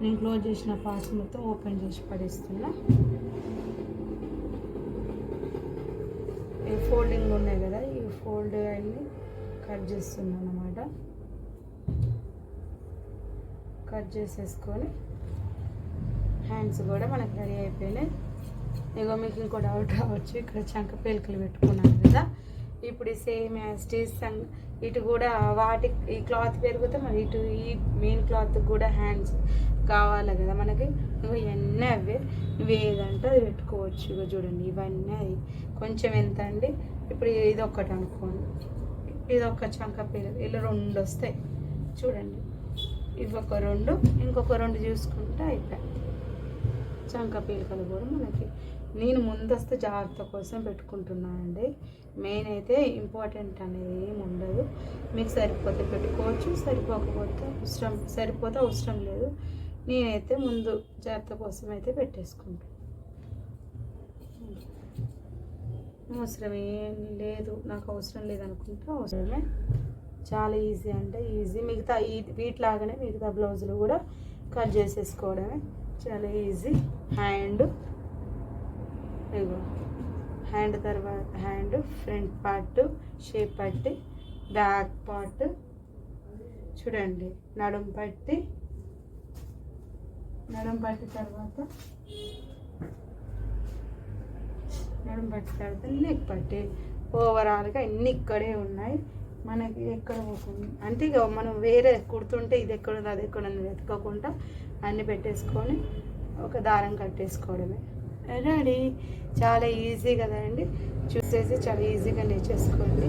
నేను క్లోజ్ చేసిన పార్ట్స్ మొత్తం ఓపెన్ చేసి పడేస్తున్నా. ఈ ఫోల్డింగ్ ఉన్నాయి కదా, ఈ ఫోల్డ్ అన్ని కట్ చేస్తున్నాను అన్నమాట. కట్ చేసేసుకొని హ్యాండ్స్ కూడా మనకు రెడీ అయిపోయినాయి. ఇగో మీకు ఇంకో డౌట్ రావచ్చు, ఇక్కడ చంక పేలికలు పెట్టుకున్నాను కదా, ఇప్పుడు సేమ్ యాస్టీస్ ఇటు కూడా వాటి ఈ క్లాత్ పెరిగితే మరి ఇటు ఈ మెయిన్ క్లాత్ కూడా హ్యాండ్స్ కావాలి కదా మనకి. ఇగో ఇవన్నీ అవే, నువ్వు ఏదంటే అది పెట్టుకోవచ్చు. ఇగో చూడండి, ఇవన్నీ అది కొంచెం ఎంత అండి, ఇప్పుడు ఇది ఒక్కటి అనుకోండి, ఇది ఒక్క చంక పేరు, ఇలా 2 వస్తాయి చూడండి. ఇవి ఒక 2, ఇంకొక 2 చూసుకుంటే అయిపోయాయి. చంక పీలికలు కూడా మనకి నేను ముందస్తు జాగ్రత్త కోసం పెట్టుకుంటున్నానండి. మెయిన్ అయితే ఇంపార్టెంట్ అనేది ఏమి ఉండదు. మీకు సరిపోతే పెట్టుకోవచ్చు, సరిపోతే అవసరం లేదు. నేనైతే ముందు జాగ్రత్త కోసం అయితే పెట్టేసుకుంటాను. అవసరం ఏం లేదు, నాకు అవసరం లేదనుకుంటే అవసరమే. చాలా ఈజీ అంటే ఈజీ. మిగతా వీటిలాగానే మిగతా బ్లౌజులు కూడా కట్ చేసేసుకోవడమే, చాలా ఈజీ. హ్యాండ్ ఇగో హ్యాండ్, తర్వాత హ్యాండ్ ఫ్రంట్ పార్ట్ షేప్ పట్టి, బ్యాక్ పార్ట్ చూడండి, నడుం పట్టి తర్వాత నెక్ పట్టి, ఓవరాల్గా అన్నీ ఇక్కడే ఉన్నాయి. మనకి ఎక్కడ పోతుంది అంటే ఇక మనం వేరే కుడుతుంటే ఇది ఎక్కడ ఉంది అది ఎక్కడ ఉంది వెతకకుండా అన్నీ పెట్టేసుకొని ఒక దారం కట్టేసుకోవడమే రెడీ. చాలా ఈజీ కదండి, చూసేసి చాలా ఈజీగా నేర్చేసుకోండి.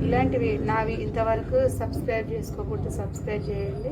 ఇలాంటివి నావి ఇంతవరకు సబ్స్క్రైబ్ చేసుకోకపోతే సబ్స్క్రైబ్ చేయండి.